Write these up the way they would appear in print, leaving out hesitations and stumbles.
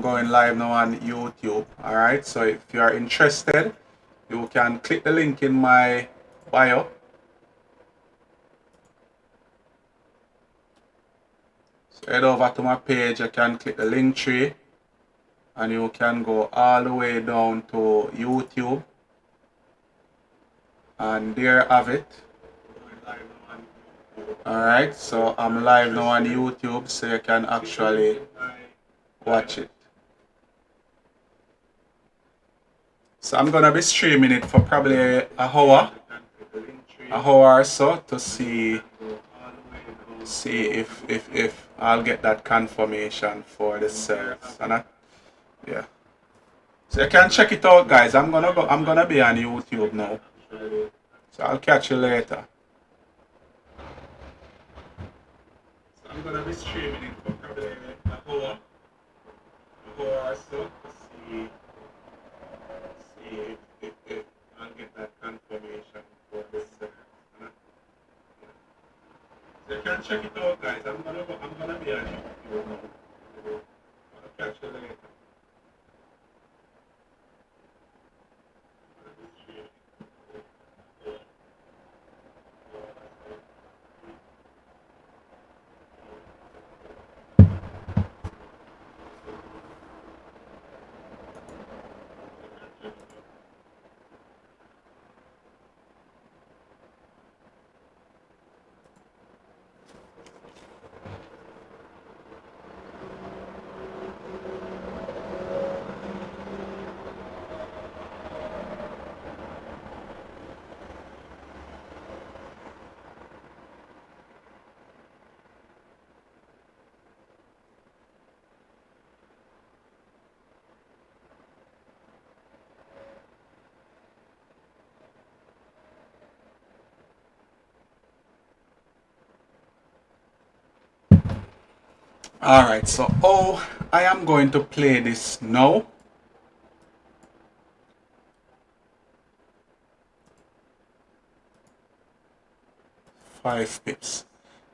going live now on YouTube. Alright, so if you are interested, you can click the link in my bio. So head over to my page, you can click the link tree and you can go all the way down to YouTube. And there you have it. Alright, so I'm live now on YouTube, so you can actually watch it. So I'm gonna be streaming it for probably an hour or so to see if I'll get that confirmation for the service. And yeah. So you can check it out, guys. I'm gonna be on YouTube now. So I'll catch you later. So I'm gonna be streaming it for probably an hour or so to see if I'll get that confirmation for this service. So you can check it out, guys. I'm gonna be on YouTube now. I'll catch you later. Alright, so I am going to play this now. Five pips.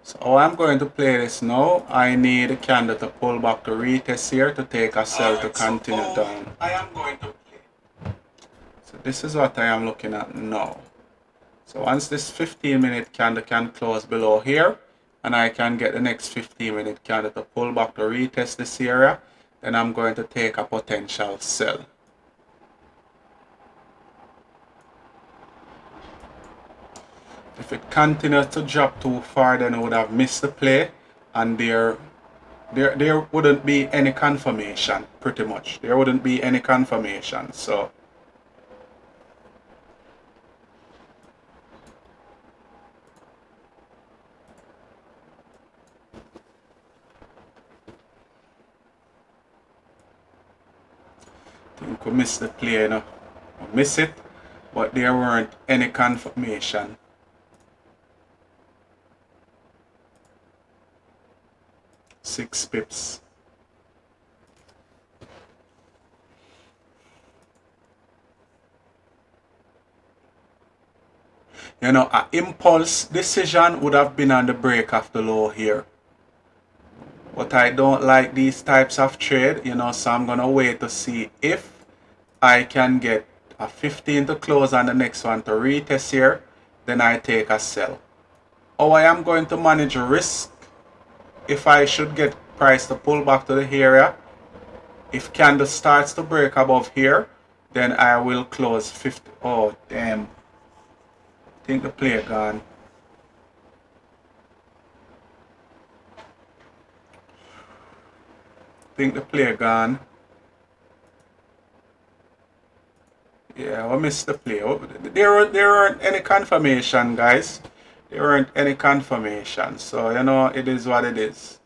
So I'm going to play this now. I need a candle to pull back to retest here to take a sell to continue down. I am going to play. So this is what I am looking at now. So once this 15-minute candle can close below here, and I can get the next 15-minute candle to pull back to retest this area, then I'm going to take a potential sell. If it continues to drop too far, then I would have missed the play, and there wouldn't be any confirmation, pretty much. There wouldn't be any confirmation, so I think we missed the play, you know. We missed it, but there weren't any confirmation. Six pips. You know, an impulse decision would have been on the break of the low here. But I don't like these types of trade, you know, so I'm gonna wait to see if I can get a 15 to close on the next one to retest here, then I take a sell. How I am going to manage risk if I should get price to pull back to the area. If candle starts to break above here, then I will close 50. Oh damn, I think the play gone. I think the play gone. Yeah, we missed the play. There weren't any confirmation, guys. There weren't any confirmation. So, you know, it is what it is.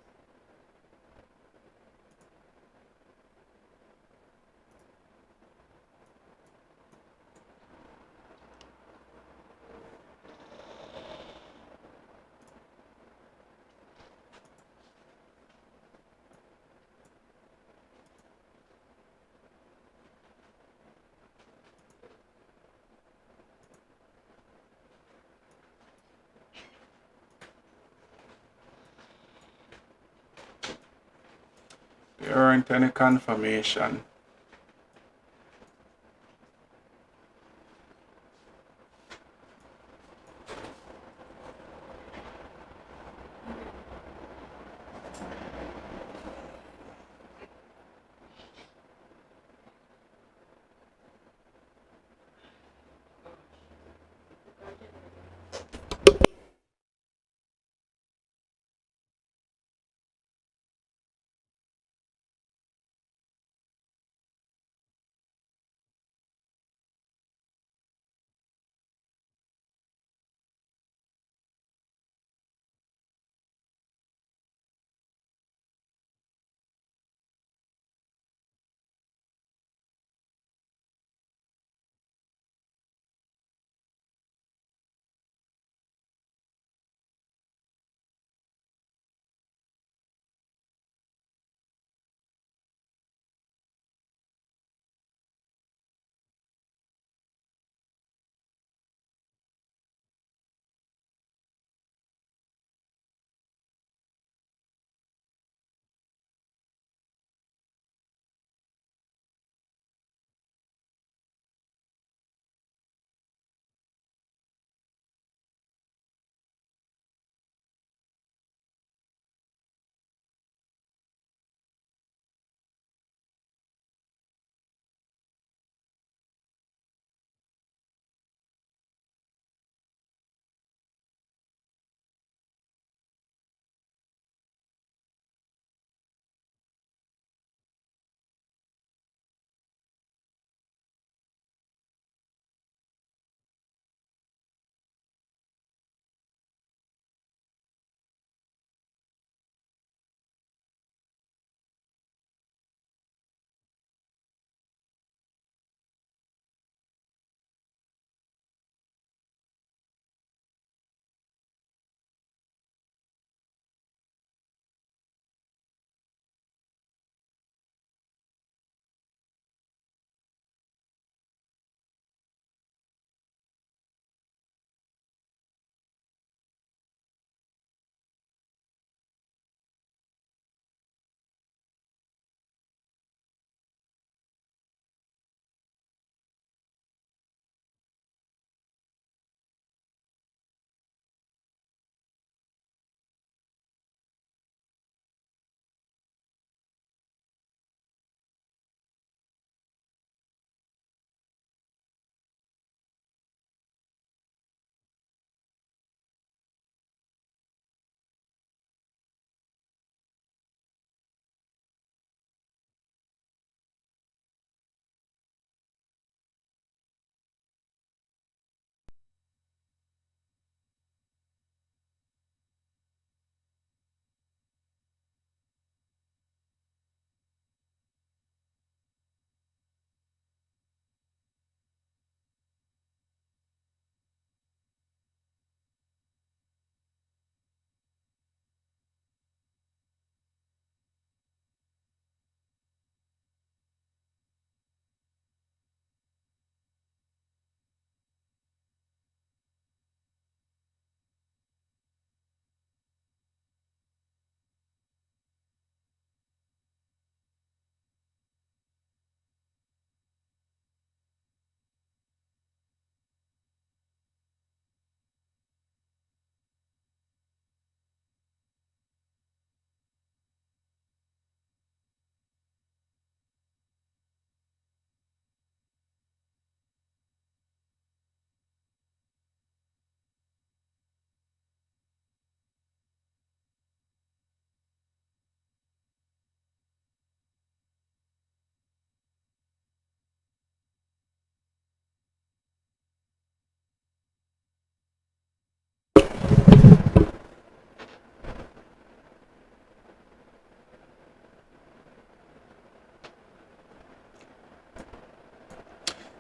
there aren't any confirmation.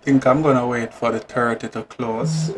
Think I'm gonna wait for the 30 to close.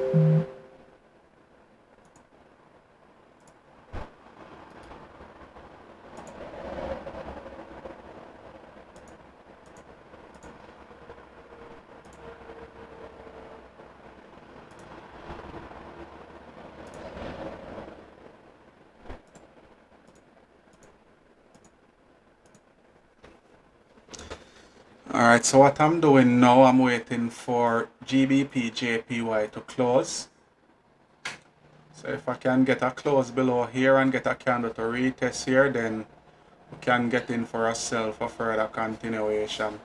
Alright, so what I'm doing now, I'm waiting for GBP JPY to close. So if I can get a close below here and get a candle to retest here, then we can get in for a sell for further continuation.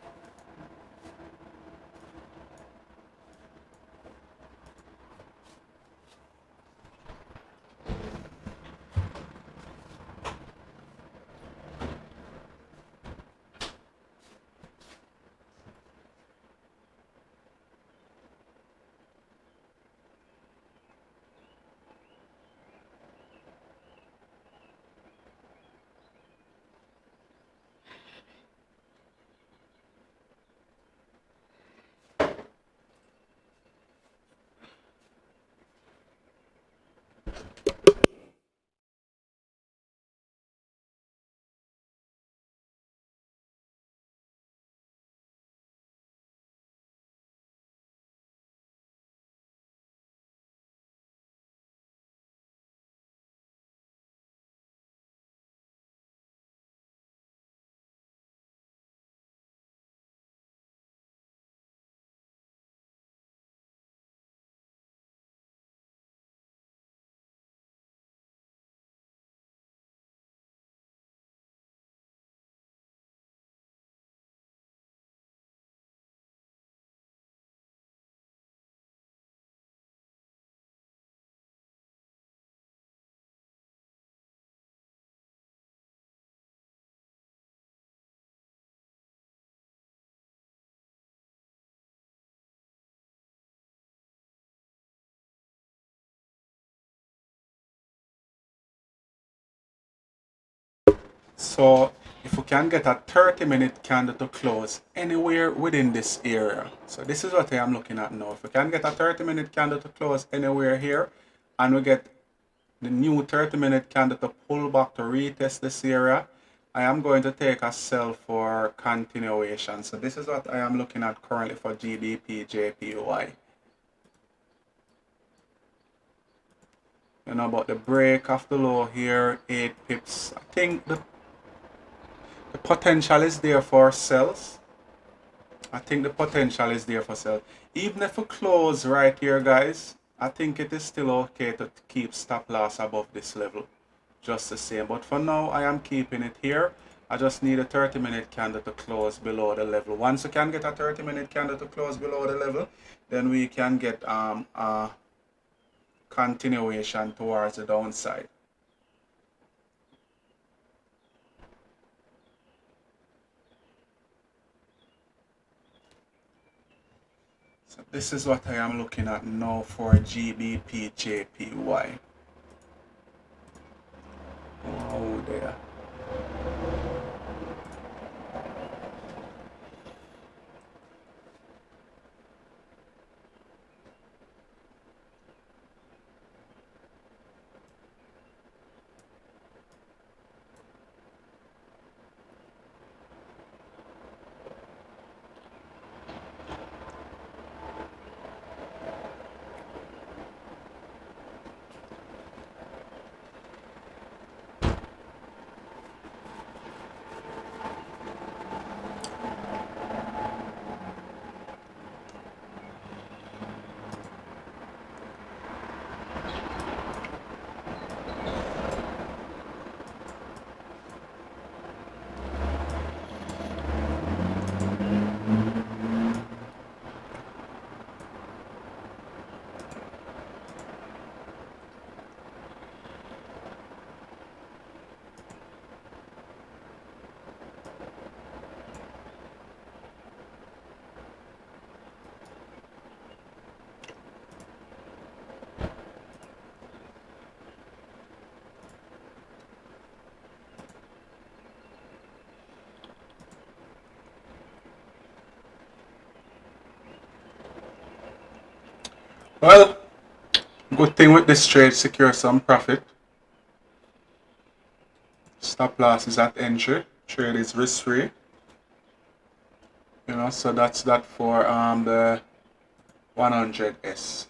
So if we can get a 30-minute candle to close anywhere within this area. So this is what I am looking at now. If we can get a 30-minute candle to close anywhere here, and we get the new 30-minute candle to pull back to retest this area, I am going to take a sell for continuation. So this is what I am looking at currently for GBP JPY. You know, about the break of the low here, 8 pips. I think the potential is there for sells. I think the potential is there for sell. Even if we close right here, guys, I think it is still okay to keep stop loss above this level. Just the same. But for now, I am keeping it here. I just need a 30-minute candle to close below the level. Once we can get a 30-minute candle to close below the level, then we can get a continuation towards the downside. So this is what I am looking at now for GBP JPY. Oh there. Well, good thing with this trade, secure some profit. Stop loss is at entry. Trade is risk free. You know, so that's that for the 100S.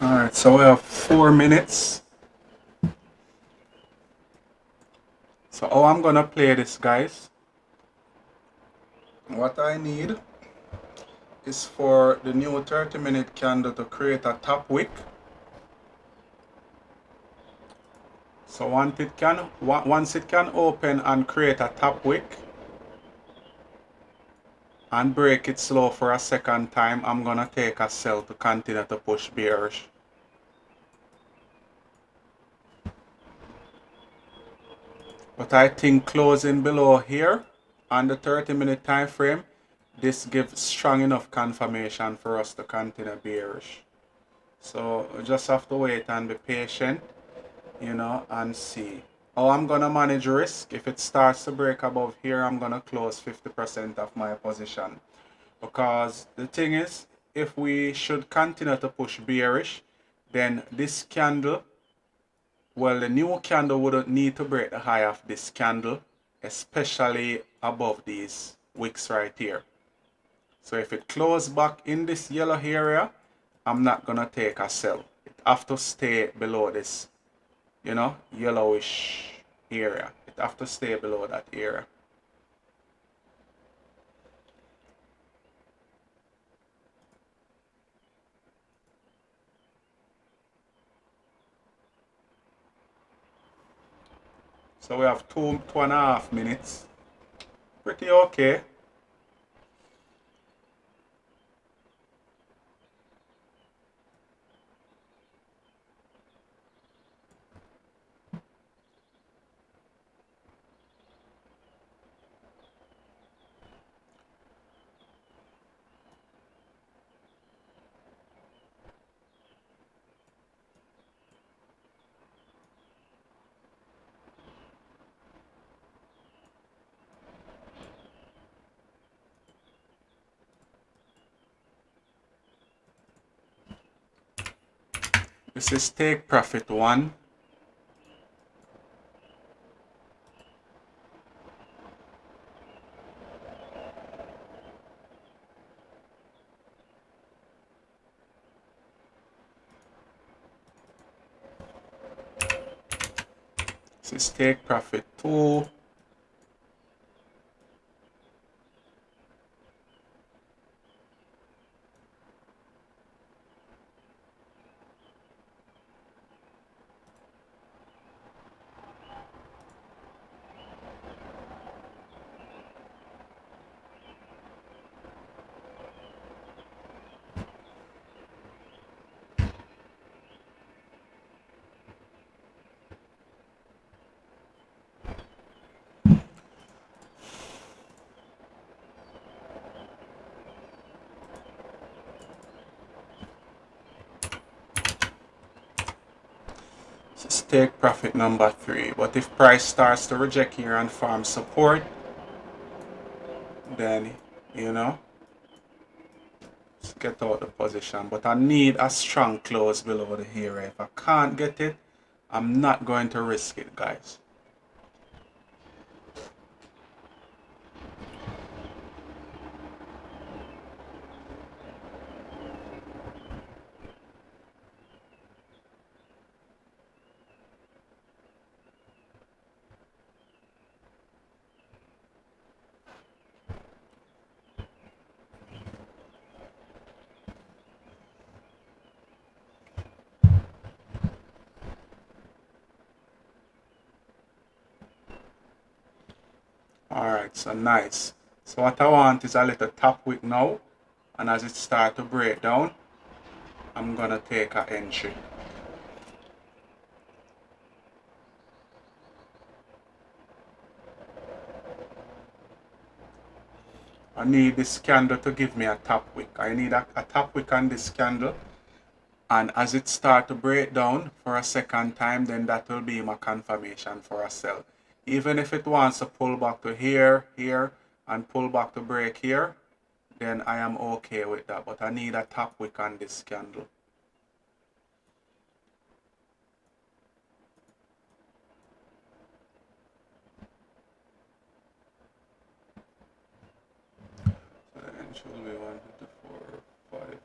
Alright, so we have 4 minutes. So how I'm gonna play this, guys, what I need is for the new 30-minute candle to create a top wick. So once it can open and create a top wick and break it slow for a second time, I'm gonna take a sell to continue to push bearish. But I think closing below here on the 30-minute time frame, this gives strong enough confirmation for us to continue bearish. So we just have to wait and be patient, you know, and see. How I'm gonna manage risk, if it starts to break above here, I'm gonna close 50% of my position. Because the thing is, if we should continue to push bearish, then this candle, well, the new candle wouldn't need to break the high of this candle, especially above these wicks right here. So if it closes back in this yellow area, I'm not gonna take a sell. It have to stay below this, you know, yellowish area. It have to stay below that area. So we have 2.5 minutes. Pretty okay. This is take profit 1. This is take profit 2. This is take profit number 3. But if price starts to reject here and form support, then, you know, let's get out the position. But I need a strong close below the area. If I can't get it, I'm not going to risk it, guys. Alright, so nice. So what I want is a little top wick now. And as it starts to break down, I'm gonna take an entry. I need this candle to give me a top wick. I need a top wick on this candle. And as it starts to break down for a second time, then that will be my confirmation for a sell. Even if it wants to pull back to here, here, and pull back to break here, then I am okay with that. But I need a top wick on this candle. So the entry will be 154, 5, 27.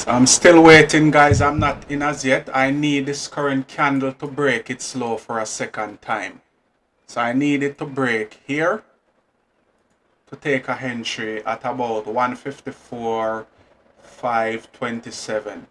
So I'm still waiting, guys. I'm not in as yet. I need this current candle to break its low for a second time. So I need it to break here to take a entry at about 154.527.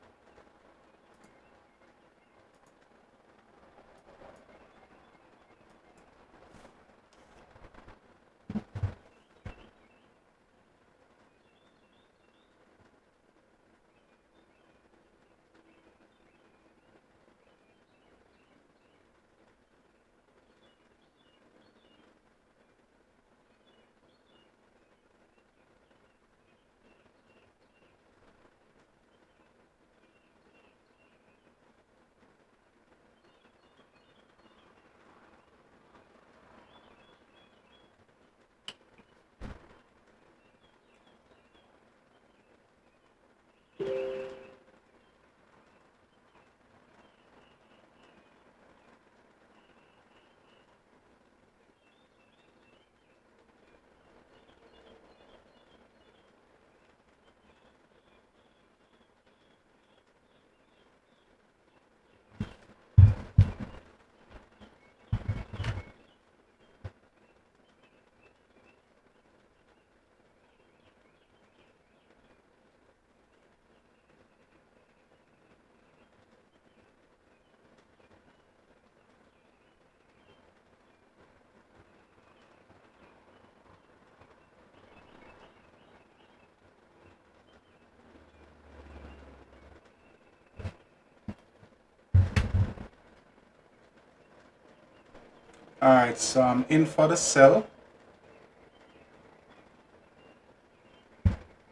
Alright, so I'm in for the sell.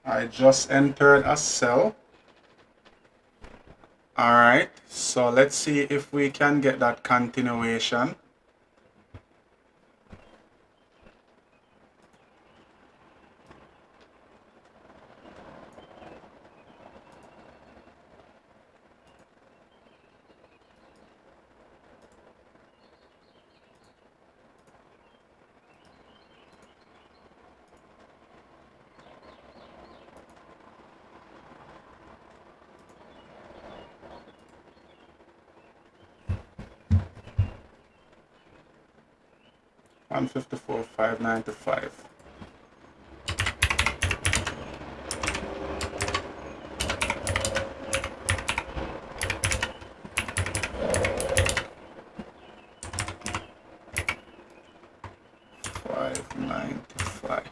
I just entered a sell. Alright, so let's see if we can get that continuation. $154,595. $595.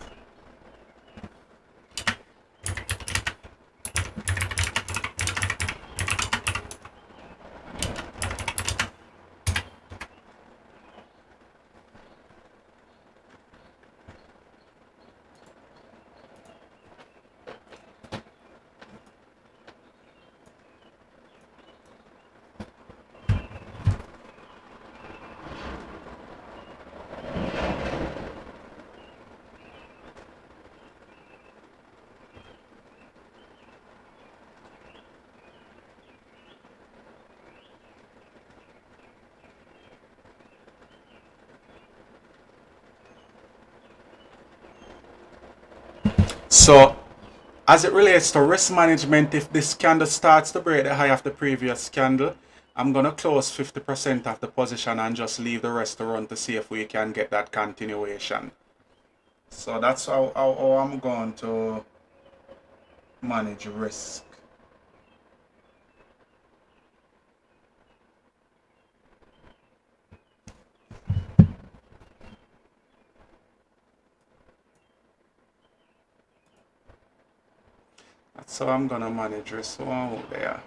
So as it relates to risk management, if this candle starts to break the high of the previous candle, I'm going to close 50% of the position and just leave the rest to run to see if we can get that continuation. So that's how I'm going to manage risk. That's how I'm going to manage risk. So out there.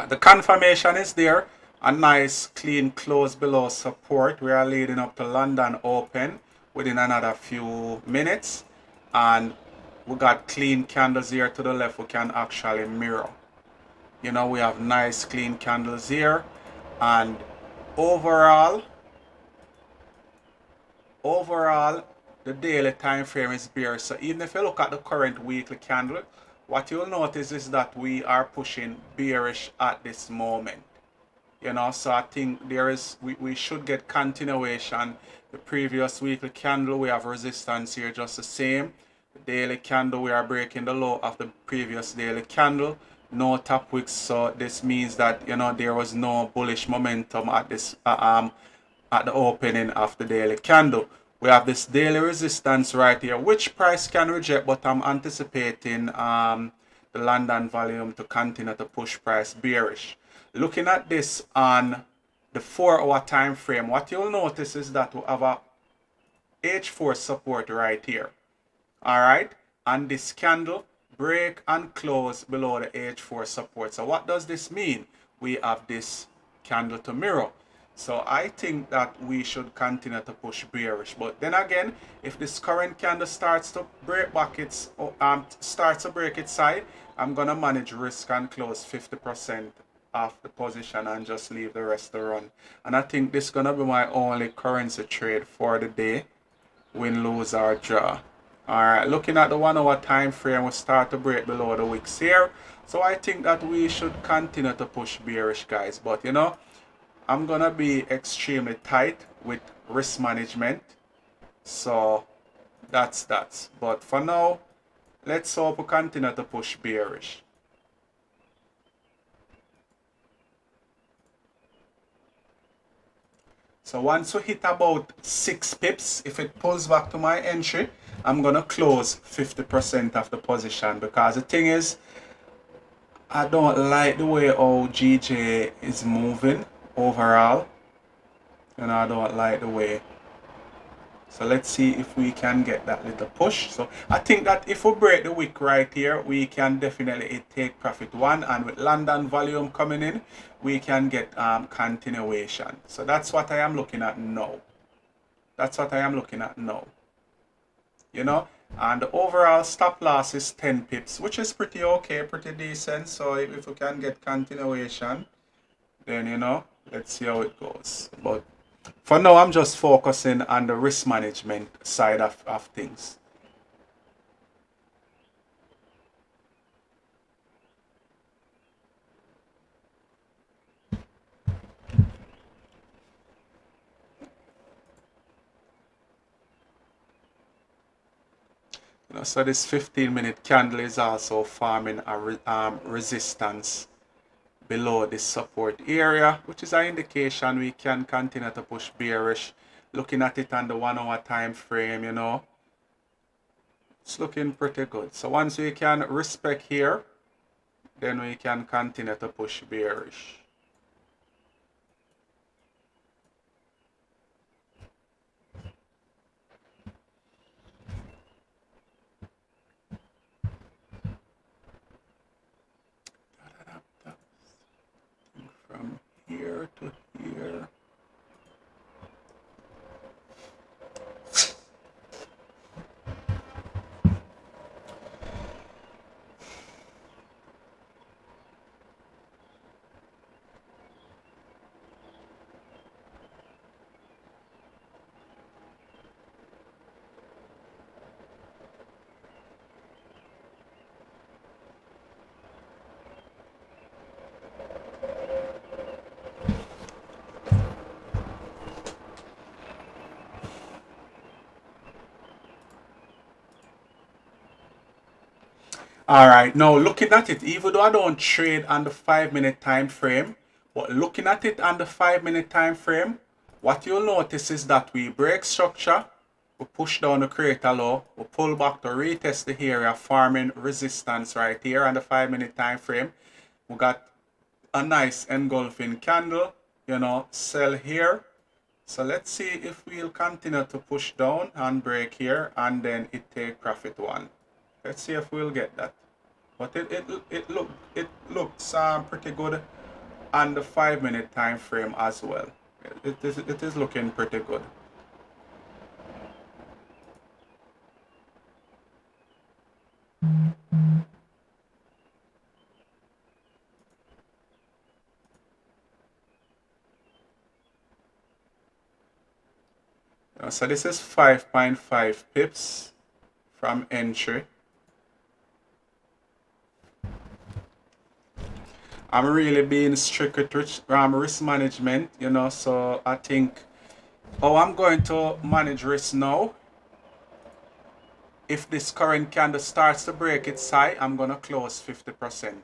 The confirmation is there. A nice clean close below support. We are leading up to London Open within another few minutes. And we got clean candles here to the left we can actually mirror. You know, we have nice clean candles here. And overall, the daily time frame is bearish. So even if you look at the current weekly candle, what you'll notice is that we are pushing bearish at this moment. You know, so I think we should get continuation. The previous weekly candle, we have resistance here just the same. daily candle, we are breaking the low of the previous daily candle. No top wicks, so this means that, you know, there was no bullish momentum at this at the opening of the daily candle. We have this daily resistance right here, which price can reject, but I'm anticipating the London volume to continue to push price bearish. Looking at this on the 4-hour time frame, what you'll notice is that we have a H4 support right here. All right, and this candle break and close below the H4 support. So what does this mean? We have this candle to mirror. So I think that we should continue to push bearish. But then again, if this current candle starts to break back its starts to break its side, I'm gonna manage risk and close 50% of the position and just leave the rest to run. And I think this is gonna be my only currency trade for the day. Win, lose, or draw. Alright, looking at the 1-hour time frame, we start to break below the wicks here. So I think that we should continue to push bearish, guys. But you know, I'm gonna be extremely tight with risk management. So that's that. But for now, let's hope we continue to push bearish. So once we hit about 6 pips, if it pulls back to my entry, I'm gonna close 50% of the position, because the thing is, I don't like the way how GJ is moving overall. And I don't like the way. So let's see if we can get that little push. So I think that if we break the wick right here, we can definitely take profit one, and with London volume coming in, we can get continuation. So that's what I am looking at now. That's what I am looking at now. You know, and the overall stop loss is 10 pips, which is pretty okay, pretty decent. So if we can get continuation, then, you know, let's see how it goes. But for now, I'm just focusing on the risk management side of things. You know, so this 15-minute candle is also forming a resistance below this support area, which is an indication we can continue to push bearish. Looking at it on the 1-hour time frame, you know, it's looking pretty good. So once we can respect here, then we can continue to push bearish. From here to here. All right, now looking at it, even though I don't trade on the 5-minute time frame, but looking at it on the 5-minute time frame, what you'll notice is that we break structure, we push down the creator low, we pull back to retest the area, forming resistance right here on the 5-minute time frame. We got a nice engulfing candle, you know, sell here. So let's see if we'll continue to push down and break here, and then it take profit one. Let's see if we'll get that. But it looks pretty good on the 5-minute time frame as well. It is looking pretty good. So this is 5.5 pips from entry. I'm really being strict with risk management, you know, so I think how I'm going to manage risk now if this current candle starts to break its high, I'm going to close 50%.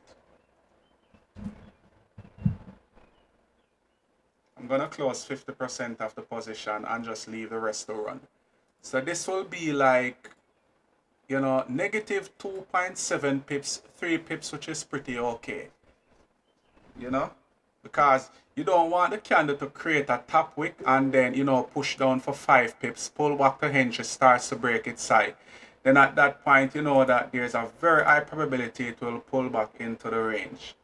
I'm going to close 50% of the position and just leave the rest to run. So this will be like, you know, negative 2.7 pips, 3 pips, which is pretty okay. You know, because you don't want the candle to create a top wick and then, you know, push down for 5 pips, pull back to hinge, it starts to break its side. Then at that point, you know that there's a very high probability it will pull back into the range.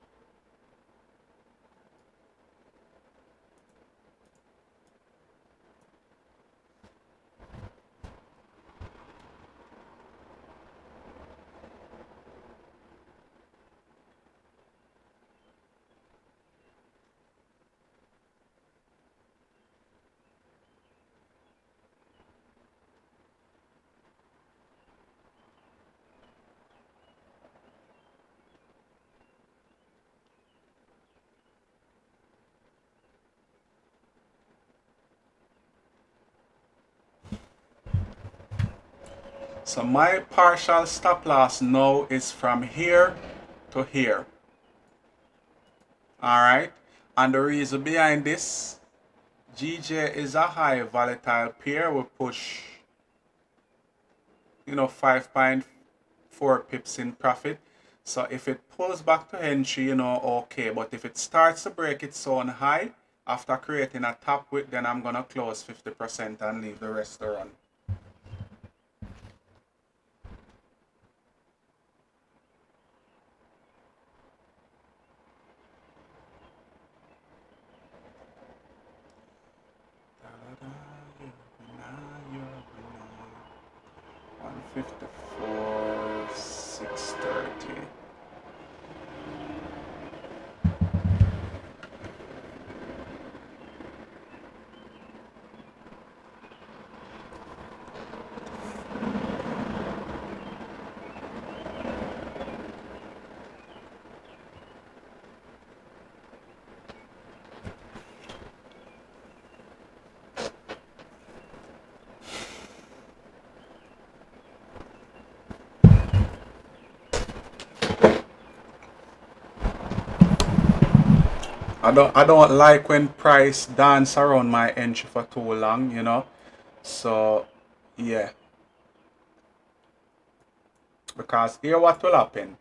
So my partial stop loss now is from here to here. Alright, and the reason behind this, GJ is a high volatile pair. We push, you know, 5.4 pips in profit. So if it pulls back to entry, you know, okay. But if it starts to break its own high after creating a top wick, then I'm gonna close 50% and leave the rest to run. $154, 630. I don't like when price dance around my entry for too long, you know. So yeah, because here what will happen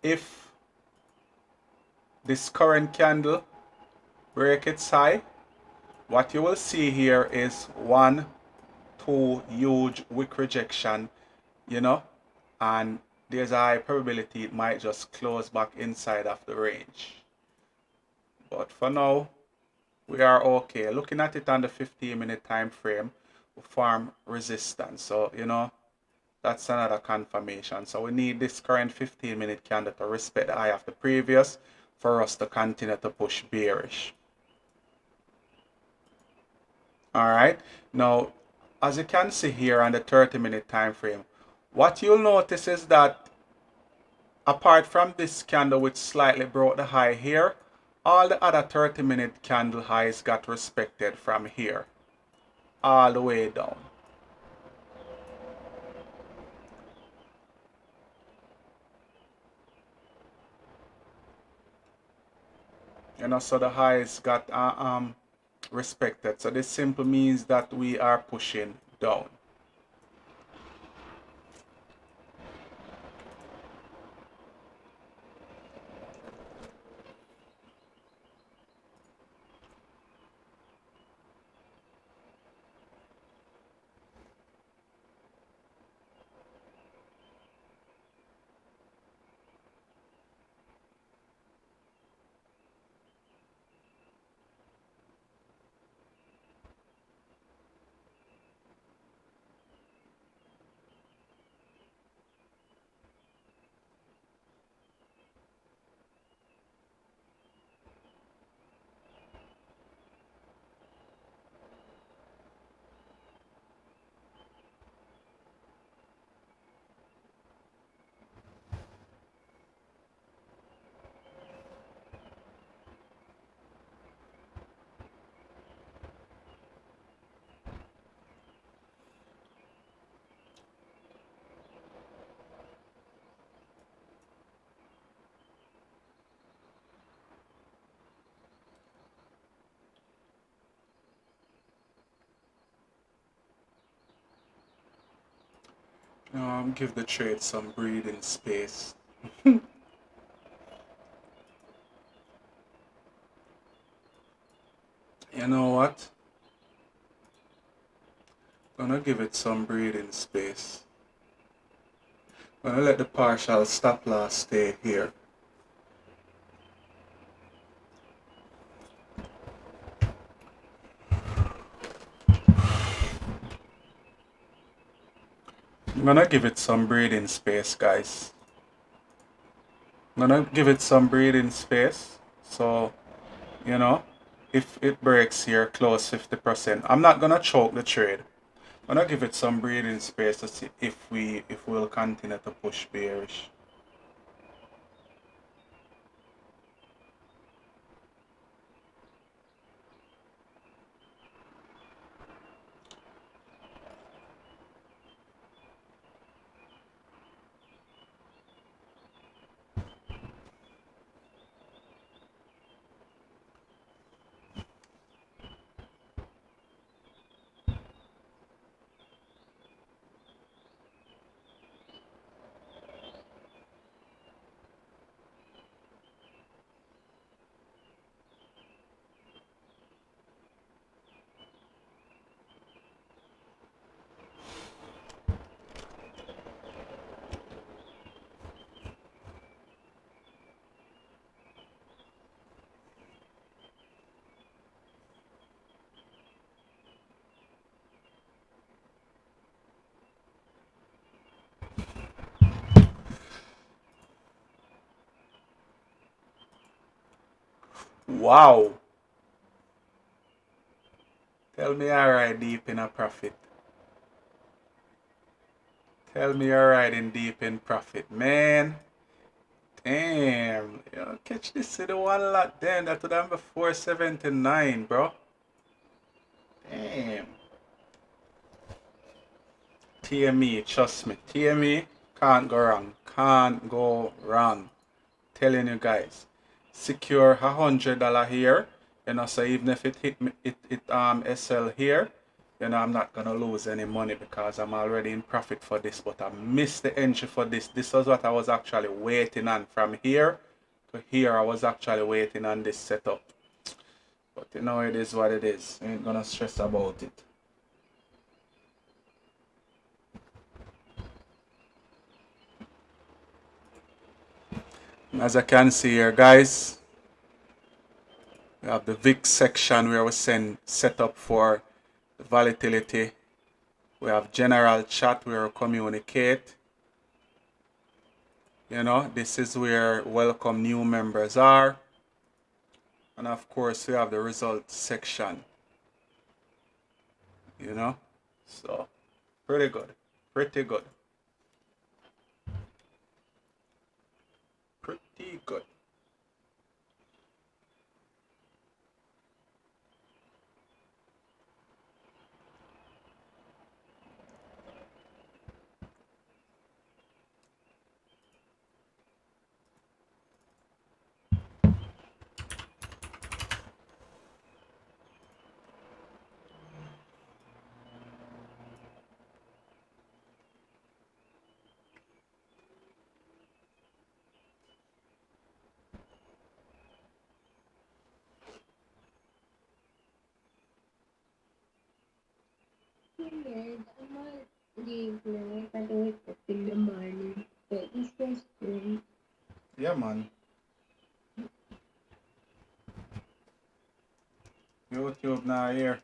if this current candle break its high, what you will see here is 1, 2 huge wick rejection, you know, and there's a high probability it might just close back inside of the range. But for now, we are okay. Looking at it on the 15-minute time frame, we form resistance. So, you know, that's another confirmation. So we need this current 15-minute candle to respect the high of the previous for us to continue to push bearish. Alright, now as you can see here on the 30-minute time frame, what you'll notice is that apart from this candle which slightly broke the high here, all the other 30-minute candle highs got respected from here all the way down. You know, so the highs got respected. So this simply means that we are pushing down. Give the trade some breathing space. You know what? Gonna give it some breathing space. Gonna let the partial stop loss stay here. I'm gonna give it some breathing space, guys. I'm gonna give it some breathing space. So, you know, if it breaks here, close 50%. I'm not gonna choke the trade. I'm gonna give it some breathing space to see if we'll continue to push bearish. Wow. Tell me I ride deep in a profit. Tell me you're riding deep in profit, man. Damn. Yo, catch this to the one lot then. That would have been 479, bro. Damn. TME, trust me. TME can't go wrong. Can't go wrong. Telling you guys. Secure $100 here. You know, so even if it hit me, it SL here, you know, I'm not gonna lose any money because I'm already in profit for this, but I missed the entry for this. This was what I was actually waiting on. From here to here, I was actually waiting on this setup. But you know, it is what it is. I ain't gonna stress about it. As I can see here, guys, we have the VIX section where we set up for the volatility. We have general chat where we communicate. You know, this is where welcome new members are. And of course, we have the results section. You know, so pretty good. Pretty good. Pretty good. Weird. I'm not leave now. I don't wake up in the morning. But this was great. Yeah, man. YouTube now here.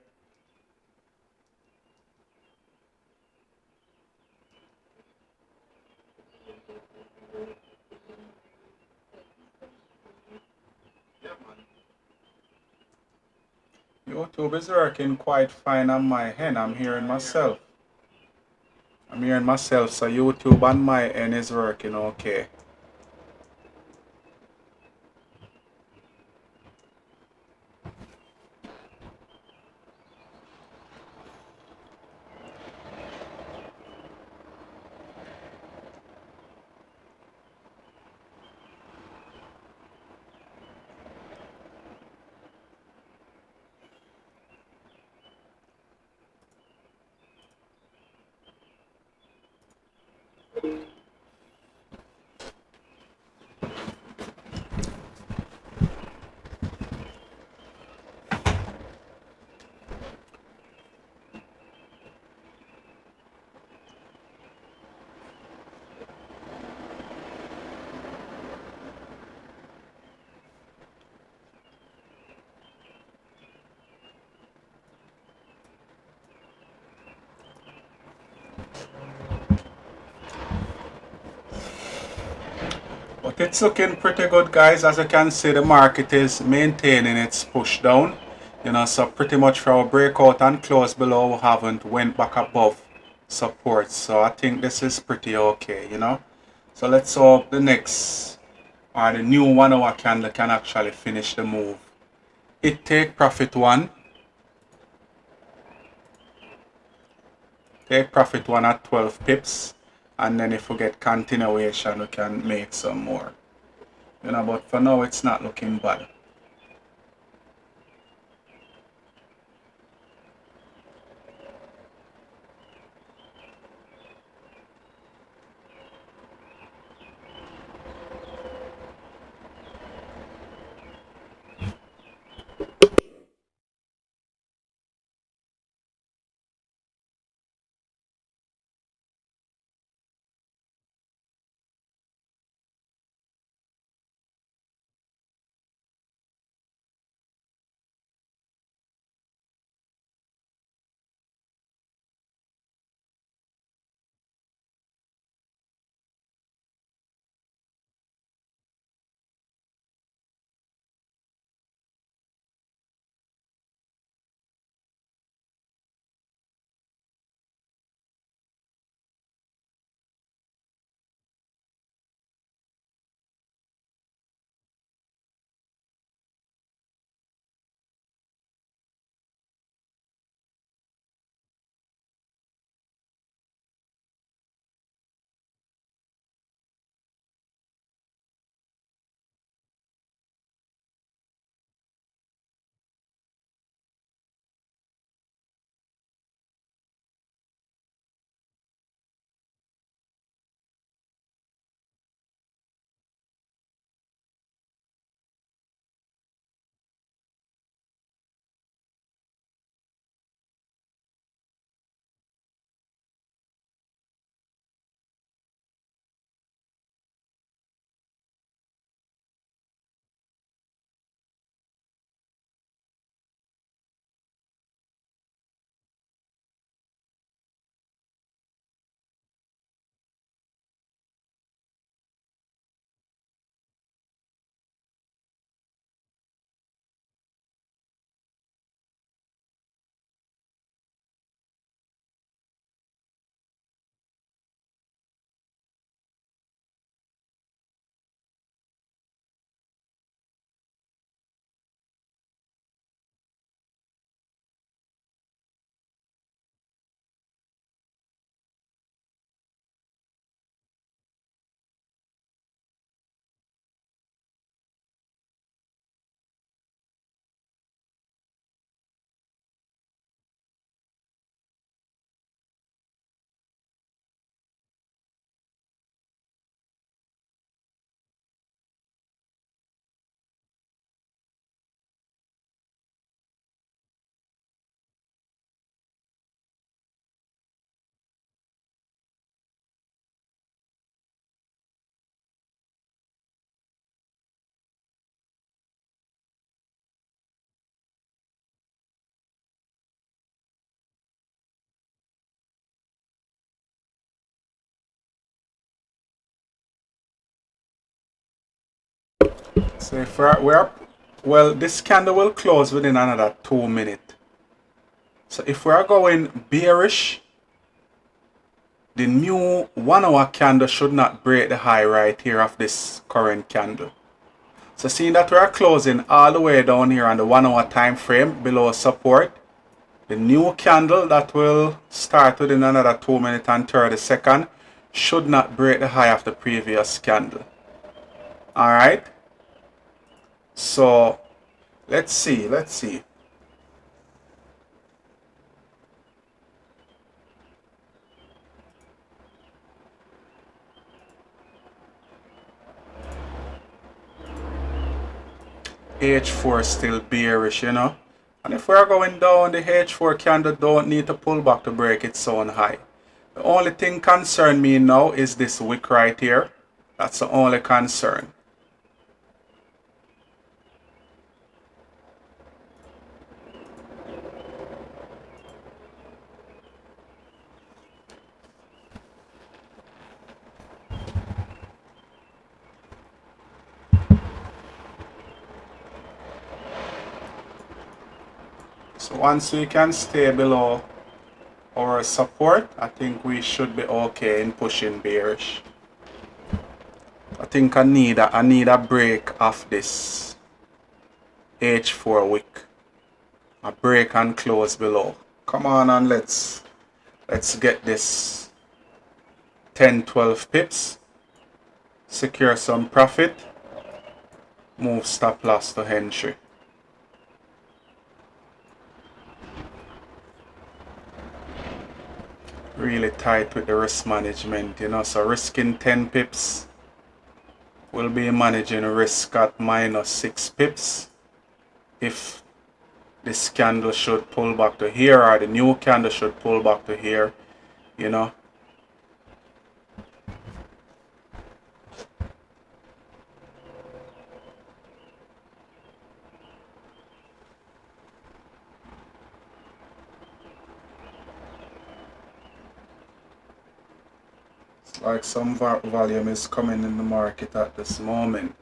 YouTube is working quite fine on my end. I'm hearing myself. So YouTube on my end is working okay. But it's looking pretty good, guys. As you can see, the market is maintaining its push down. So pretty much for our breakout and close below, we haven't went back above support. So I think this is pretty okay. So let's hope the next or the new 1 hour candle can actually finish the move. It take profit one. Take profit one at 12 pips. And then if we get continuation, we can make some more. But for now, it's not looking bad. So if well, this candle will close within another 2 minutes. So if we are going bearish, the new 1 hour candle should not break the high right here of this current candle. So seeing that we are closing all the way down here on the 1 hour time frame below support, the new candle that will start within another 2 minutes and 30 seconds should not break the high of the previous candle. Alright? So let's see. H4 still bearish, you know. And if we're going down, the H4 candle don't need to pull back to break its own high. The only thing concern me now is this wick right here. That's the only concern. So once we can stay below our support, I think we should be okay in pushing bearish. I think I need a break of this H4 wick. A break and close below. Come on and let's get this 10-12 pips. Secure some profit. Move stop loss to entry. Really tight with the risk management, you know, so risking 10 pips. We'll be managing risk at -6 pips. If this candle should pull back to here, or the new candle should pull back to here, you know. It's like some volume is coming in the market at this moment.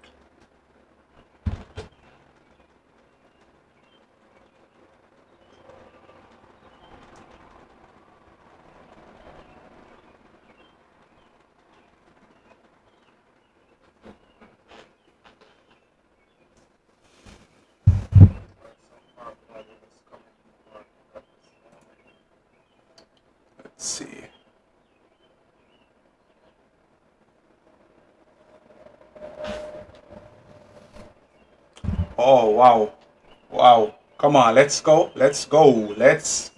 Let's see. Oh, wow. Wow. Come on, let's go. Let's go. Let's